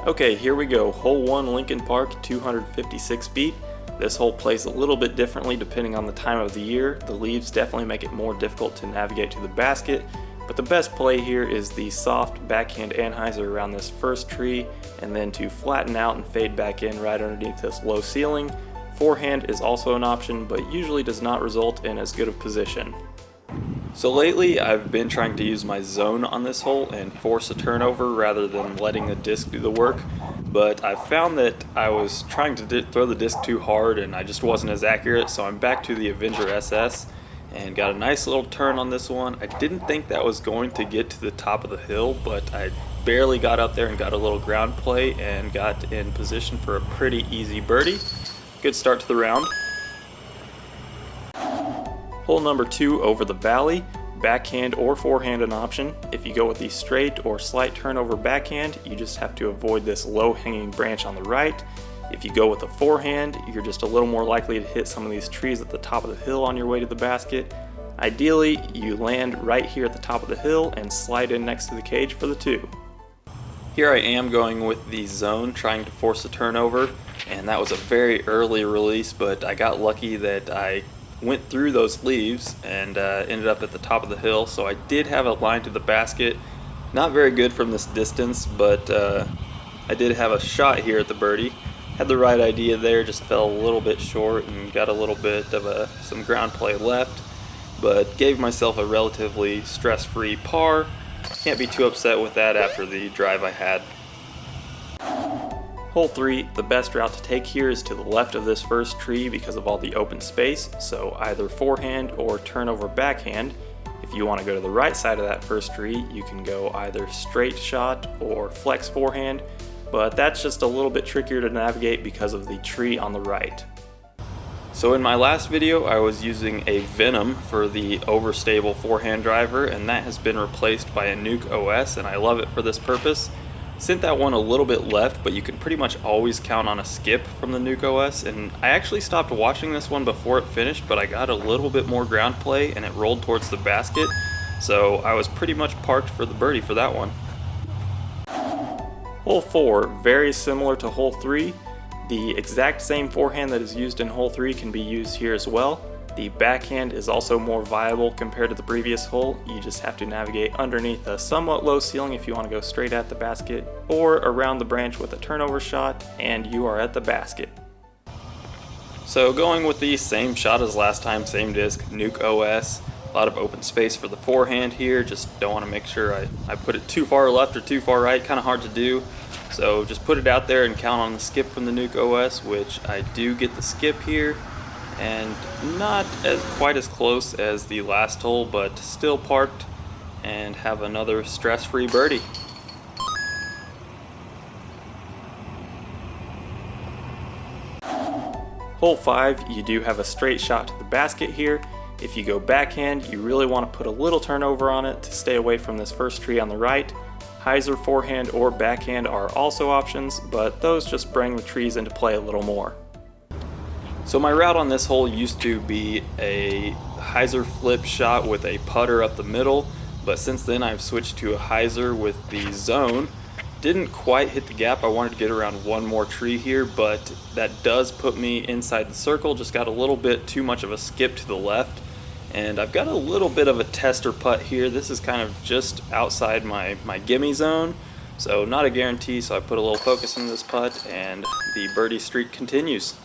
Okay, here we go. Hole 1, Lincoln Park, 256 feet. This hole plays a little bit differently depending on the time of the year. The leaves definitely make it more difficult to navigate to the basket, but the best play here is the soft backhand anhyzer around this first tree, and then to flatten out and fade back in right underneath this low ceiling. Forehand is also an option, but usually does not result in as good of position. So lately I've been trying to use my zone on this hole and force a turnover rather than letting the disc do the work, but I found that I was trying to throw the disc too hard and I just wasn't as accurate, so I'm back to the Avenger SS and got a nice little turn on this one. I didn't think that was going to get to the top of the hill, but I barely got up there and got a little ground play and got in position for a pretty easy birdie. Good start to the round. Hole number 2 over the valley, backhand or forehand an option. If you go with the straight or slight turnover backhand, you just have to avoid this low hanging branch on the right. If you go with a forehand, you're just a little more likely to hit some of these trees at the top of the hill on your way to the basket. Ideally, you land right here at the top of the hill and slide in next to the cage for the 2. Here I am going with the zone, trying to force a turnover, and that was a very early release, but I got lucky that I went through those leaves and ended up at the top of the hill, so I did have a line to the basket. Not very good from this distance, but I did have a shot here at the birdie. Had the right idea there, just fell a little bit short and got a little bit of some ground play left, but gave myself a relatively stress-free par. Can't be too upset with that after the drive I had. Hole 3, the best route to take here is to the left of this first tree because of all the open space, so either forehand or turnover backhand. If you want to go to the right side of that first tree, you can go either straight shot or flex forehand, but that's just a little bit trickier to navigate because of the tree on the right. So in my last video, I was using a Venom for the overstable forehand driver, and that has been replaced by a Nuke OS, and I love it for this purpose. Sent that one a little bit left, but you can pretty much always count on a skip from the Nuke OS, and I actually stopped watching this one before it finished, but I got a little bit more ground play and it rolled towards the basket, so I was pretty much parked for the birdie for that one. Hole 4, very similar to hole 3. The exact same forehand that is used in hole 3 can be used here as well. The backhand is also more viable compared to the previous hole. You just have to navigate underneath a somewhat low ceiling if you want to go straight at the basket, or around the branch with a turnover shot, and you are at the basket. So going with the same shot as last time, same disc, Nuke OS. A lot of open space for the forehand here, just don't want to make sure I put it too far left or too far right, kind of hard to do. So just put it out there and count on the skip from the Nuke OS, which I do get the skip here. And not quite as close as the last hole, but still parked and have another stress-free birdie. Hole 5, you do have a straight shot to the basket here. If you go backhand, you really want to put a little turnover on it to stay away from this first tree on the right. Hyzer forehand or backhand are also options, but those just bring the trees into play a little more. So my route on this hole used to be a hyzer flip shot with a putter up the middle, but since then I've switched to a hyzer with the zone. Didn't quite hit the gap. I wanted to get around one more tree here, but that does put me inside the circle. Just got a little bit too much of a skip to the left, and I've got a little bit of a tester putt here. This is kind of just outside my gimme zone, so not a guarantee, so I put a little focus in this putt and the birdie streak continues.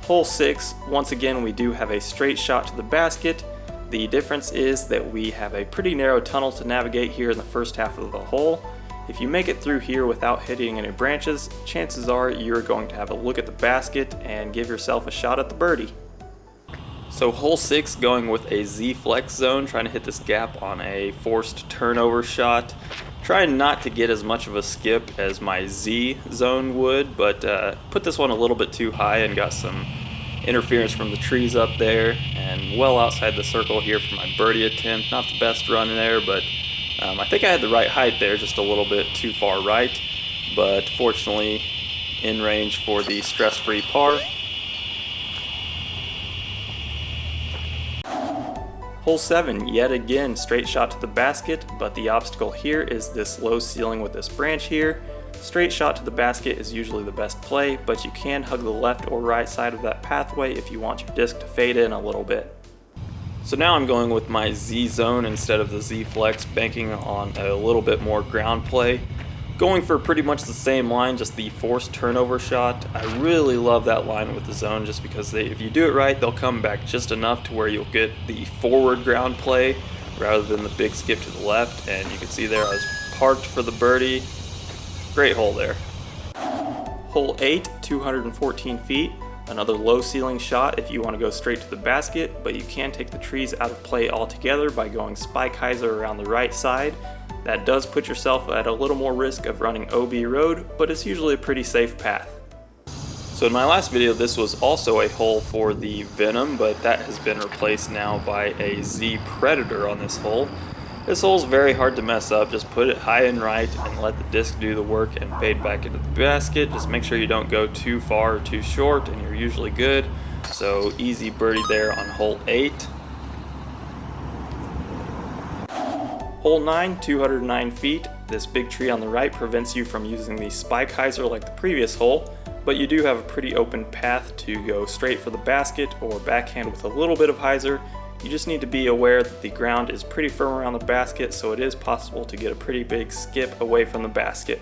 Hole 6, once again we do have a straight shot to the basket. The difference is that we have a pretty narrow tunnel to navigate here in the first half of the hole. If you make it through here without hitting any branches, chances are you're going to have a look at the basket and give yourself a shot at the birdie. So hole 6, going with a Z flex zone, trying to hit this gap on a forced turnover shot. Trying not to get as much of a skip as my Z zone would, but put this one a little bit too high and got some interference from the trees up there, and well outside the circle here for my birdie attempt. Not the best run there, but I think I had the right height there, just a little bit too far right, but fortunately in range for the stress-free par. Hole 7, yet again, straight shot to the basket, but the obstacle here is this low ceiling with this branch here. Straight shot to the basket is usually the best play, but you can hug the left or right side of that pathway if you want your disc to fade in a little bit. So now I'm going with my Z zone instead of the Z flex, banking on a little bit more ground play. Going for pretty much the same line, just the forced turnover shot. I really love that line with the zone just because if you do it right, they'll come back just enough to where you'll get the forward ground play rather than the big skip to the left. And you can see there I was parked for the birdie. Great hole there. Hole 8, 214 feet. Another low ceiling shot if you want to go straight to the basket, but you can take the trees out of play altogether by going spike hyzer around the right side. That does put yourself at a little more risk of running OB road, but it's usually a pretty safe path. So in my last video, this was also a hole for the Venom, but that has been replaced now by a Z Predator on this hole. This hole's very hard to mess up. Just put it high and right and let the disc do the work and fade back into the basket. Just make sure you don't go too far or too short and you're usually good. So easy birdie there on hole 8. Hole 9, 209 feet. This big tree on the right prevents you from using the spike hyzer like the previous hole, but you do have a pretty open path to go straight for the basket or backhand with a little bit of hyzer. You just need to be aware that the ground is pretty firm around the basket, so it is possible to get a pretty big skip away from the basket.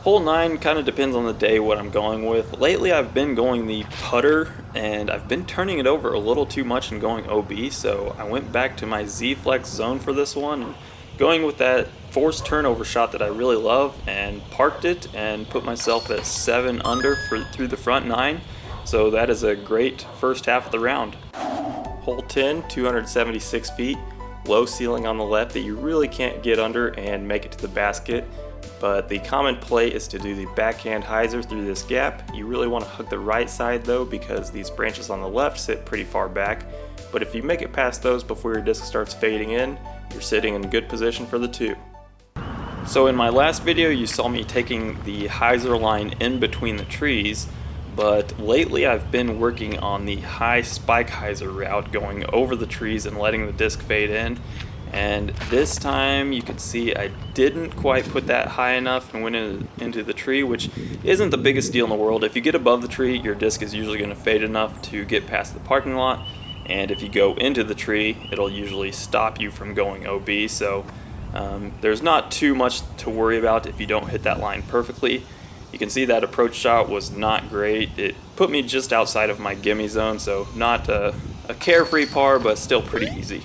Hole 9 kind of depends on the day what I'm going with. Lately I've been going the putter and I've been turning it over a little too much and going OB, so I went back to my Z flex zone for this one and going with that forced turnover shot that I really love and parked it and put myself at 7 under through the front 9. So that is a great first half of the round. Hole 10, 276 feet, low ceiling on the left that you really can't get under and make it to the basket, but the common play is to do the backhand hyzer through this gap. You really want to hug the right side though because these branches on the left sit pretty far back, but if you make it past those before your disc starts fading in, you're sitting in good position for the 2. So in my last video you saw me taking the hyzer line in between the trees, but lately I've been working on the high spike hyzer route, going over the trees and letting the disc fade in. And this time you can see I didn't quite put that high enough and went into the tree, which isn't the biggest deal in the world. If you get above the tree, your disc is usually going to fade enough to get past the parking lot. And if you go into the tree, it'll usually stop you from going OB. So there's not too much to worry about if you don't hit that line perfectly. You can see that approach shot was not great. It put me just outside of my gimme zone, so not a carefree par, but still pretty easy.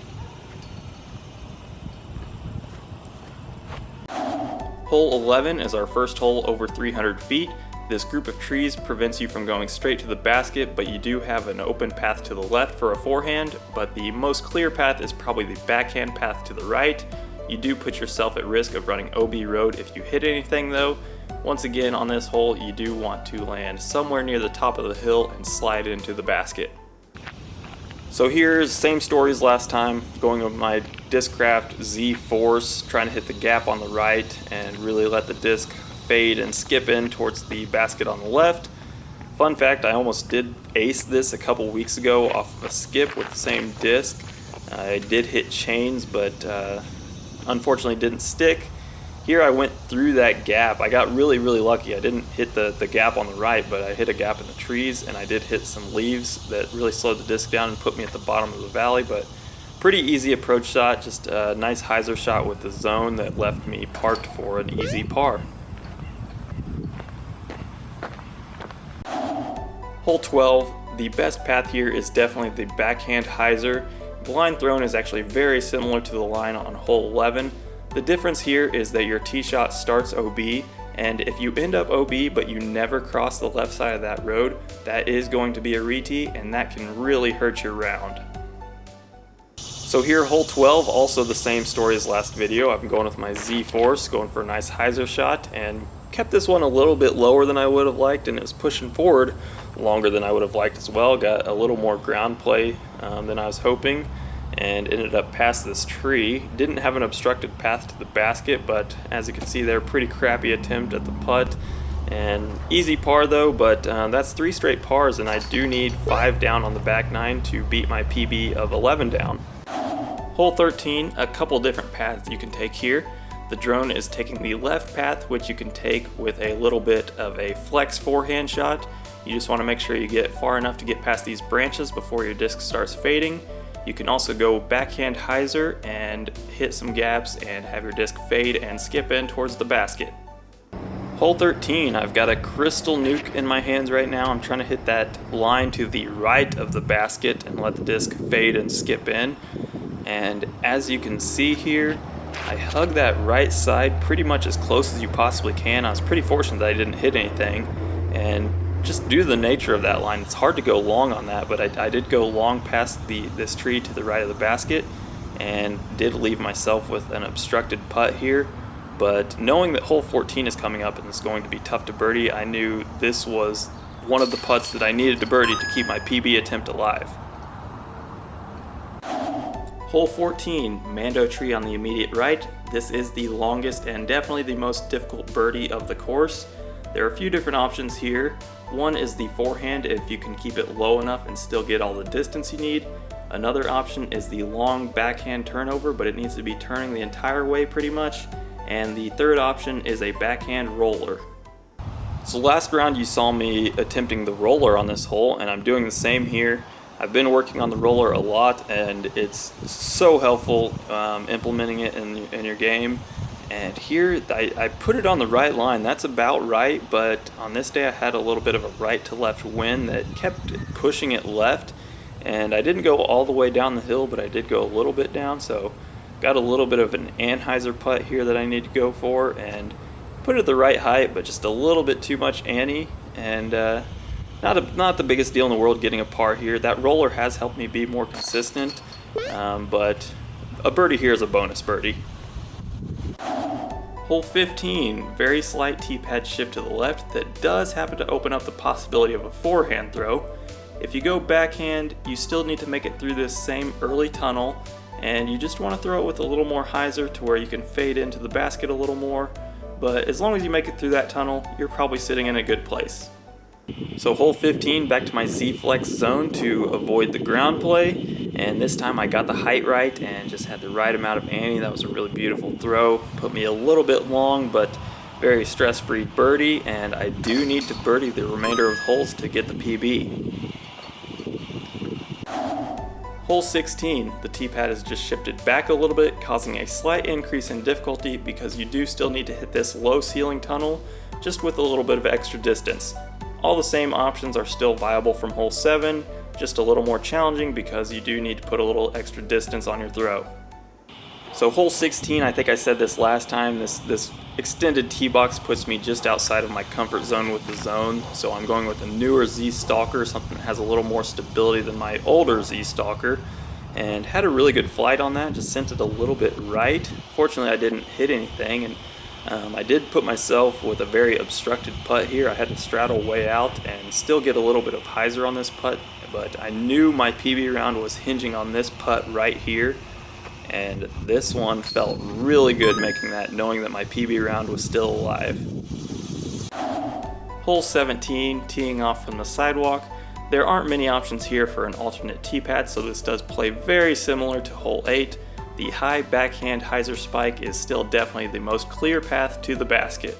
Hole 11 is our first hole over 300 feet. This group of trees prevents you from going straight to the basket, but you do have an open path to the left for a forehand, but the most clear path is probably the backhand path to the right. You do put yourself at risk of running OB road if you hit anything though. Once again, on this hole, you do want to land somewhere near the top of the hill and slide into the basket. So here's same story as last time, going with my Discraft Z Force, trying to hit the gap on the right and really let the disc fade and skip in towards the basket on the left. Fun fact, I almost did ace this a couple weeks ago off of a skip with the same disc. I did hit chains, but unfortunately didn't stick. Here I went through that gap. I got really lucky. I didn't hit the gap on the right, but I hit a gap in the trees and I did hit some leaves that really slowed the disc down and put me at the bottom of the valley, but pretty easy approach shot, just a nice hyzer shot with the zone that left me parked for an easy par. Hole 12, the best path here is definitely the backhand hyzer. The line thrown is actually very similar to the line on hole 11. The difference here is that your tee shot starts OB, and if you end up OB but you never cross the left side of that road, that is going to be a re-tee, and that can really hurt your round. So here, hole 12, also the same story as last video. I'm going with my Z Force, going for a nice hyzer shot, and kept this one a little bit lower than I would have liked, and it was pushing forward longer than I would have liked as well. Got a little more ground play than I was hoping, and ended up past this tree. Didn't have an obstructed path to the basket, but as you can see there, pretty crappy attempt at the putt. And easy par though, but that's 3 straight pars, and I do need 5 down on the back 9 to beat my PB of 11 down. Hole 13, a couple different paths you can take here. The drone is taking the left path, which you can take with a little bit of a flex forehand shot. You just want to make sure you get far enough to get past these branches before your disc starts fading. You can also go backhand hyzer and hit some gaps and have your disc fade and skip in towards the basket. Hole 13, I've got a crystal nuke in my hands right now. I'm trying to hit that line to the right of the basket and let the disc fade and skip in. And as you can see here, I hug that right side pretty much as close as you possibly can. I was pretty fortunate that I didn't hit anything, and just due to the nature of that line, it's hard to go long on that, but I did go long past this tree to the right of the basket and did leave myself with an obstructed putt here. But knowing that hole 14 is coming up and it's going to be tough to birdie, I knew this was one of the putts that I needed to birdie to keep my PB attempt alive. Hole 14, Mando tree on the immediate right. This is the longest and definitely the most difficult birdie of the course. There are a few different options here. One is the forehand if you can keep it low enough and still get all the distance you need. Another option is the long backhand turnover, but it needs to be turning the entire way pretty much. And the third option is a backhand roller. So last round you saw me attempting the roller on this hole, and I'm doing the same here. I've been working on the roller a lot, and it's so helpful implementing it in your game. And here I put it on the right line. That's about right, but on this day I had a little bit of a right to left wind that kept pushing it left, and I didn't go all the way down the hill, but I did go a little bit down, so got a little bit of an anhyzer putt here that I need to go for, and put it at the right height, but just a little bit too much ante, and not the biggest deal in the world getting a par here. That roller has helped me be more consistent, but a birdie here is a bonus birdie. Hole 15, very slight tee pad shift to the left that does happen to open up the possibility of a forehand throw. If you go backhand, you still need to make it through this same early tunnel, and you just want to throw it with a little more hyzer to where you can fade into the basket a little more, but as long as you make it through that tunnel, you're probably sitting in a good place. So hole 15, back to my Z-flex zone to avoid the ground play, and this time I got the height right and just had the right amount of ante. That was a really beautiful throw. Put me a little bit long, but very stress-free birdie, and I do need to birdie the remainder of the holes to get the PB. Hole 16, the tee pad has just shifted back a little bit, causing a slight increase in difficulty because you do still need to hit this low ceiling tunnel, just with a little bit of extra distance. All the same options are still viable from hole 7, just a little more challenging because you do need to put a little extra distance on your throw. So hole 16, I think I said this last time, this extended tee box puts me just outside of my comfort zone with the zone, so I'm going with a newer Z Stalker, something that has a little more stability than my older Z Stalker, and had a really good flight on that, just sent it a little bit right. Fortunately I didn't hit anything, and I did put myself with a very obstructed putt here. I had to straddle way out and still get a little bit of hyzer on this putt, but I knew my PB round was hinging on this putt right here, and this one felt really good making that, knowing that my PB round was still alive. Hole 17, teeing off from the sidewalk. There aren't many options here for an alternate tee pad, so this does play very similar to hole 8. The high backhand hyzer spike is still definitely the most clear path to the basket.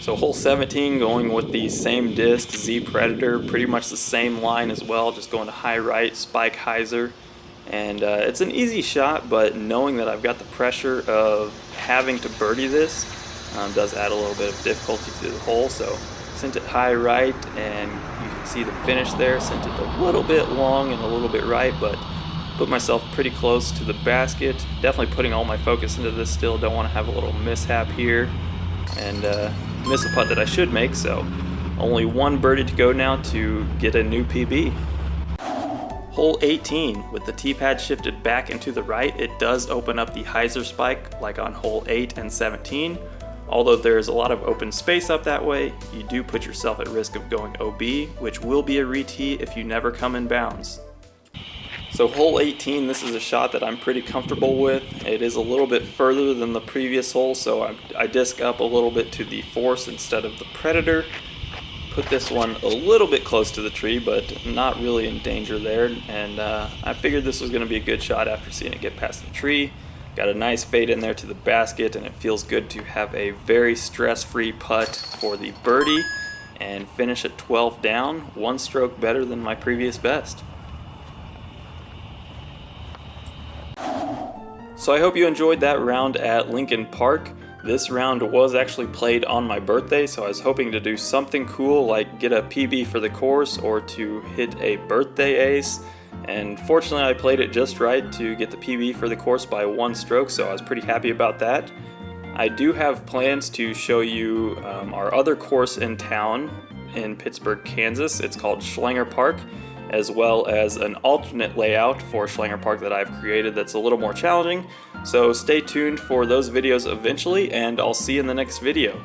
So hole 17, going with the same disc, Z Predator, pretty much the same line as well, just going to high right, spike hyzer. And it's an easy shot, but knowing that I've got the pressure of having to birdie this does add a little bit of difficulty to the hole. So sent it high right, and you can see the finish there. Sent it a little bit long and a little bit right, but put myself pretty close to the basket. Definitely putting all my focus into this still. Don't want to have a little mishap here and miss a putt that I should make. So only one birdie to go now to get a new PB. Hole 18, with the tee pad shifted back and to the right, it does open up the hyzer spike like on hole 8 and 17. Although there's a lot of open space up that way, you do put yourself at risk of going OB, which will be a re-tee if you never come in bounds. So hole 18, this is a shot that I'm pretty comfortable with. It is a little bit further than the previous hole, so I disc up a little bit to the Force instead of the Predator. put this one a little bit close to the tree, but not really in danger there, and I figured this was going to be a good shot after seeing it get past the tree. Got a nice fade in there to the basket, and it feels good to have a very stress-free putt for the birdie and finish at 12 down, one stroke better than my previous best. So I hope you enjoyed that round at Lincoln Park. This round was actually played on my birthday, so I was hoping to do something cool like get a PB for the course or to hit a birthday ace. And fortunately I played it just right to get the PB for the course by one stroke, so I was pretty happy about that. I do have plans to show you our other course in town in Pittsburg, Kansas. It's called Schlanger Park, as well as an alternate layout for Schlanger Park that I've created that's a little more challenging. So stay tuned for those videos eventually, and I'll see you in the next video.